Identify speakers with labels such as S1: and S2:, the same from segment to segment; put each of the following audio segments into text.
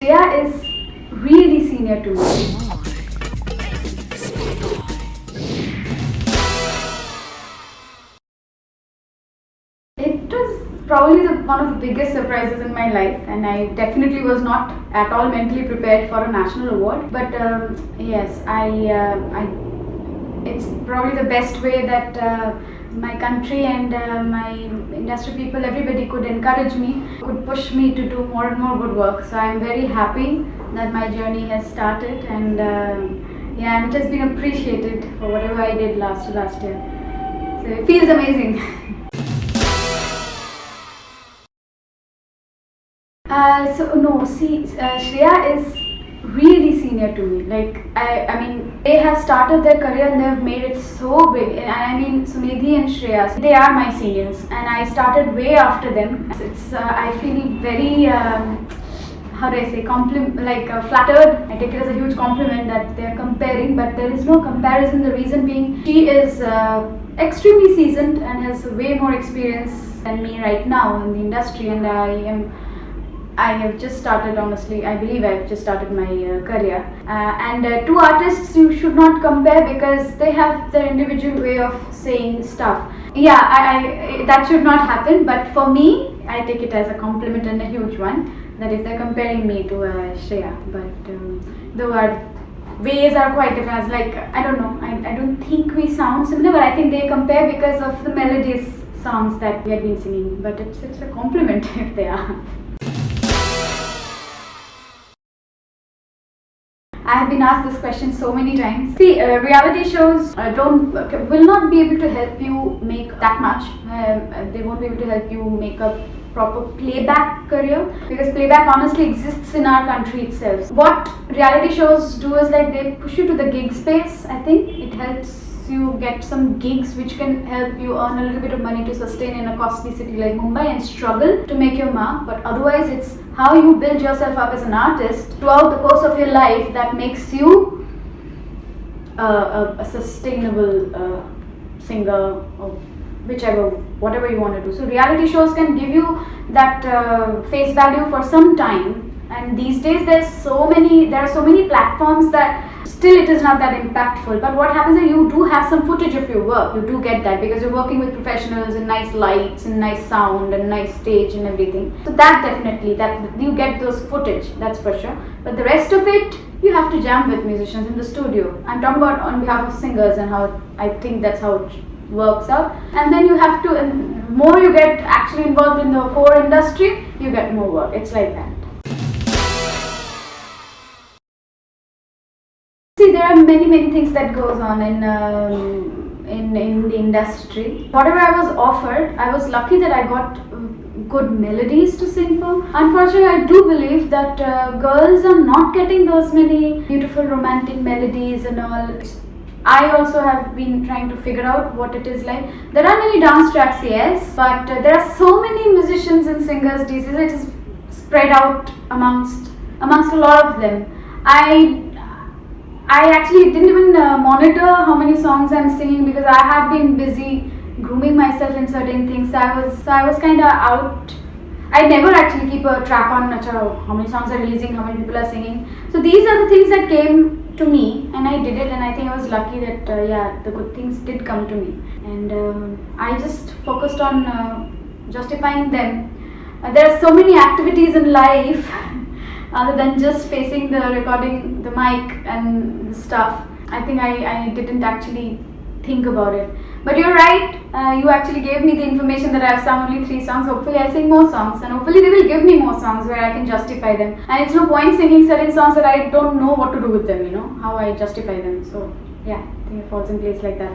S1: SHREYA is really senior to me. It was probably one of the biggest surprises in my life, and I definitely was not at all mentally prepared for a national award. But yes, it's probably the best way that my country and my industry people, everybody could encourage me, could push me to do more and more good work. So I'm very happy that my journey has started, and yeah, it has been appreciated for whatever I did last year. So it feels amazing. SHREYA is really senior to me. Like, I mean, they have started their career and they have made it so big. And I mean, Sumedhi and Shreya, so they are my seniors, and I started way after them. I feel very, how do I say, flattered. I take it as a huge compliment that they are comparing, but there is no comparison. The reason being, she is extremely seasoned and has way more experience than me right now in the industry, and I have just started, honestly. I believe I have just started my career. And two artists you should not compare because they have their individual way of saying stuff. Yeah, that should not happen. But for me, I take it as a compliment and a huge one. That if they're comparing me to SHREYA, but the ways are quite different. It's like, I don't know. I don't think we sound similar, but I think they compare because of the melodies songs that we have been singing. But it's a compliment if they are. I have been asked this question so many times. See, reality shows will not be able to help you make that much. They won't be able to help you make a proper playback career, because playback honestly exists in our country itself. What reality shows do is like they push you to the gig space. I think it helps you get some gigs which can help you earn a little bit of money to sustain in a costly city like Mumbai and struggle to make your mark. But otherwise, it's how you build yourself up as an artist throughout the course of your life that makes you a sustainable singer, or whatever you want to do. So reality shows can give you that face value for some time. And these days there are so many platforms that still it is not that impactful. But what happens is you do have some footage of your work. You do get that because you're working with professionals and nice lights and nice sound and nice stage and everything. So that definitely, that you get those footage, that's for sure. But the rest of it, you have to jam with musicians in the studio. I'm talking about on behalf of singers and how I think that's how it works out. And then you have to, and more you get actually involved in the core industry, you get more work. It's like that. See, there are many things that goes on in the industry. Whatever I was offered, I was lucky that I got good melodies to sing for. Unfortunately, I do believe that girls are not getting those many beautiful romantic melodies and all. I also have been trying to figure out what it is like. There are many dance tracks, yes, but there are so many musicians and singers these days. It is spread out amongst a lot of them. I actually didn't even monitor how many songs I'm singing because I had been busy grooming myself in certain things. So I was kind of out. I never actually keep a track on how many songs are releasing, how many people are singing. So these are the things that came to me, and I did it, and I think I was lucky that the good things did come to me, and I just focused on justifying them. There are so many activities in life other than just facing the recording, the mic and the stuff. I think I didn't actually think about it. But you're right, you actually gave me the information that I've sung only 3 songs. Hopefully I'll sing more songs, and hopefully they will give me more songs where I can justify them. And it's no point singing certain songs that I don't know what to do with them, you know, how I justify them. So yeah, I think it falls in place like that.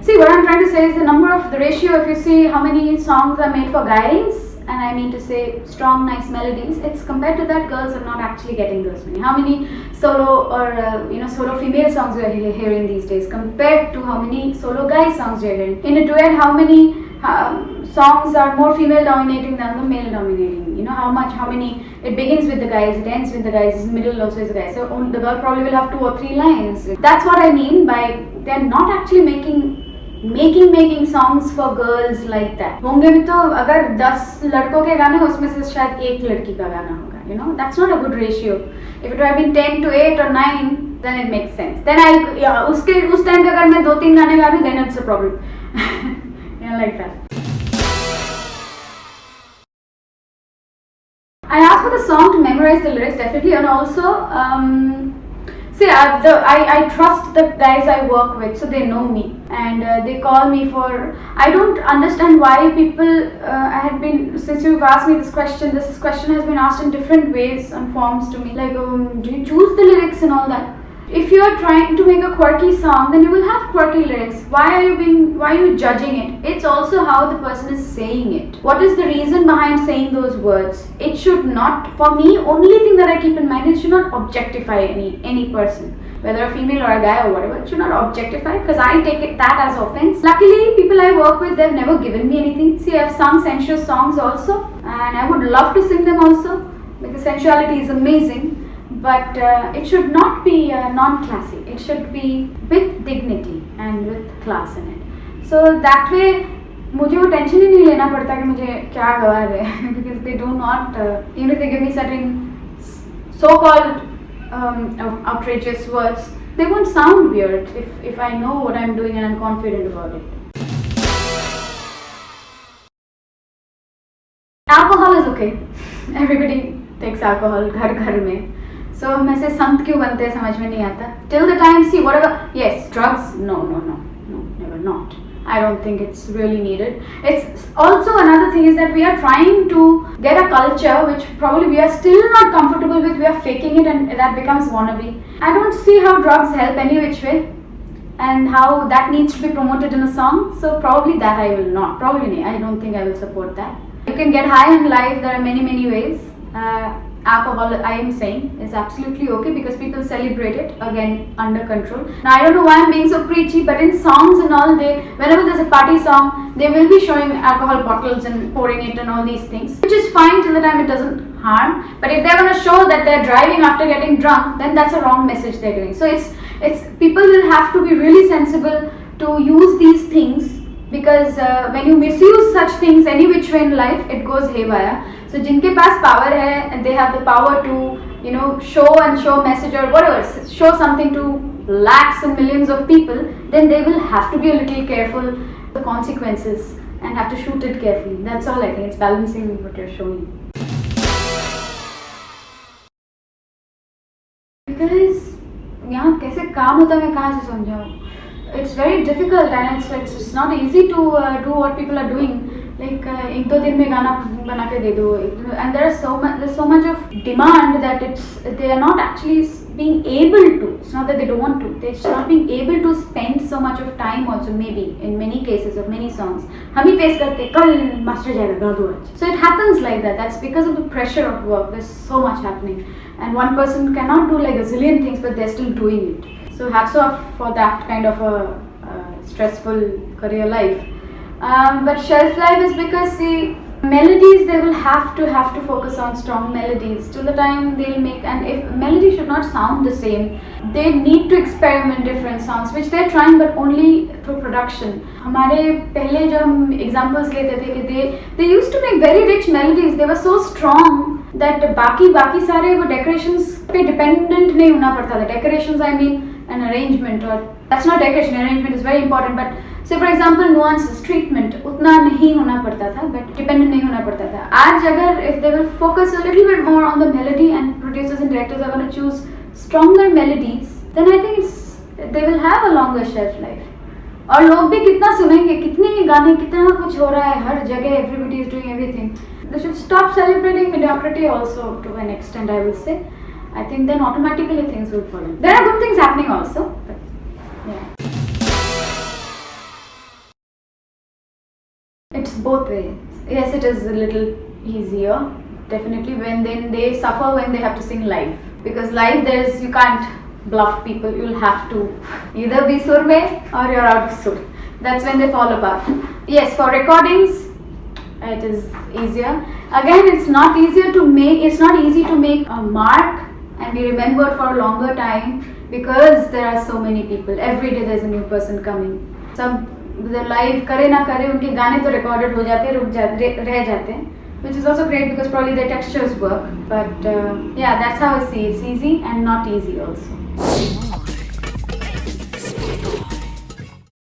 S1: See, what I'm trying to say is the ratio, if you see how many songs are made for guys, and I mean to say strong, nice melodies, it's compared to that, girls are not actually getting those many. How many solo or solo female songs we are hearing these days compared to how many solo guy songs we are hearing? In a duet, how many songs are more female dominating than the male dominating? You know, how many, it begins with the guys, it ends with the guys, in the middle also is the guys. So the girl probably will have 2 or 3 lines. That's what I mean by they're not actually making making songs for girls like that. होंगे भी तो अगर 10 लड़कों के गाने उसमें से शायद एक लड़की का गाना होगा, you know, that's not a good ratio. If it had been 10 to 8 or 9, then it makes sense. Then उस टाइम पे अगर मैं 2-3 गाने गा रही हूँ, then it's a problem. You know, like that. I asked for the song to memorize the lyrics definitely, and also see, I trust the guys I work with, so they know me and they call me for. I don't understand why people since you've asked me this question has been asked in different ways and forms to me, like do you choose the lyrics and all that? If you are trying to make a quirky song, then you will have quirky lyrics. Why are you judging it? It's also how the person is saying it. What is the reason behind saying those words? It should not, for me, only thing that I keep in mind is it should not objectify any person, whether a female or a guy or whatever. It should not objectify, because I take that as offense. Luckily, people I work with, they've never given me anything. See, I've sung sensuous songs also, and I would love to sing them also, because sensuality is amazing. But it should not be non-classy. It should be with dignity and with class in it. So that way, मुझे वो tension ही नहीं लेना पड़ता कि मुझे क्या गवा रहे हैं, because they do not, even if they give me certain so-called outrageous words, they won't sound weird if I know what I'm doing and I'm confident about it. Alcohol is okay. Everybody takes alcohol घर में. So हम ऐसे संत क्यों बनते हैं समझ में नहीं आता. Till the time, see, whatever, yes, drugs, no, never, not. I don't think it's really needed. It's also another thing is that we are trying to get a culture which probably we are still not comfortable with. We are faking it, and that becomes wannabe. I don't see how drugs help any which way, and how that needs to be promoted in a song. So probably that I will not. I don't think I will support that. You can get high in life. There are many ways. Alcohol, I am saying, is absolutely okay because people celebrate it, again, under control. Now, I don't know why I'm being so preachy, but in songs and all, whenever there's a party song, they will be showing alcohol bottles and pouring it and all these things, which is fine till the time it doesn't harm. But if they're going to show that they're driving after getting drunk, then that's a wrong message they're giving. So it's people will have to be really sensible to use these things, because when you misuse such things any which way in life, it goes haywire. So जिनके पास power है, and they have the power to, you know, show message or whatever, show something to lakhs and millions of people, then they will have to be a little careful of the consequences and have to shoot it carefully. That's all I think. It's balancing what you're showing. Because यहाँ कैसे काम होता है मैं कहाँ से समझाऊँ? It's very difficult, and it's not easy to do what people are doing. Like एक दो दिन में गाना बना के दे दो, and there's so much of demand that they are not actually being able to. It's not that they don't want to. They're not being able to spend so much of time also. Maybe in many cases of many songs, हम ही face करते कल master जाएगा गा दो आज. So it happens like that. That's because of the pressure of work. There's so much happening, and one person cannot do like a zillion things, but they're still doing it. So hats off for that kind of a stressful career life. But shelf life is because, see, melodies, they will have to focus on strong melodies till the time they'll make, and if melody should not sound the same, they need to experiment different sounds, which they're trying, but only through production. हमारे पहले जो हम examples लेते थे कि they used to make very rich melodies. They were so strong that बाकी सारे वो decorations पे dependent नहीं होना पड़ता था. Decorations, I mean an arrangement, or that's not decoration. Arrangement is very important, but say for example nuances, treatment उतना नहीं होना पड़ता था, but dependent नहीं होना पड़ता था. आज अगर if they will focus a little bit more on the melody, and producers and directors are going to choose stronger melodies, then I think they will have a longer shelf life. और लोग भी कितना सुनेंगे, कितने ही गाने, कितना कुछ हो रहा है हर जगह, everybody is doing everything. They should stop celebrating mediocrity also to an extent, I will say. I think then automatically things will follow. There are good things happening also, but yeah. It's both ways. Yes, it is a little easier, definitely, when then they suffer when they have to sing live. Because live, you can't bluff people. You'll have to either be sur mein or you're out of sur. That's when they fall apart. Yes, for recordings, it is easier. Again, it's not easy to make a mark and be remembered for a longer time, because there are so many people. Every day there's a new person coming. So live करे ना करे उनके गाने तो recorded हो जाते हैं, रह जाते हैं, which is also great because probably their textures work. But yeah, that's how I see it. It's easy and not easy also.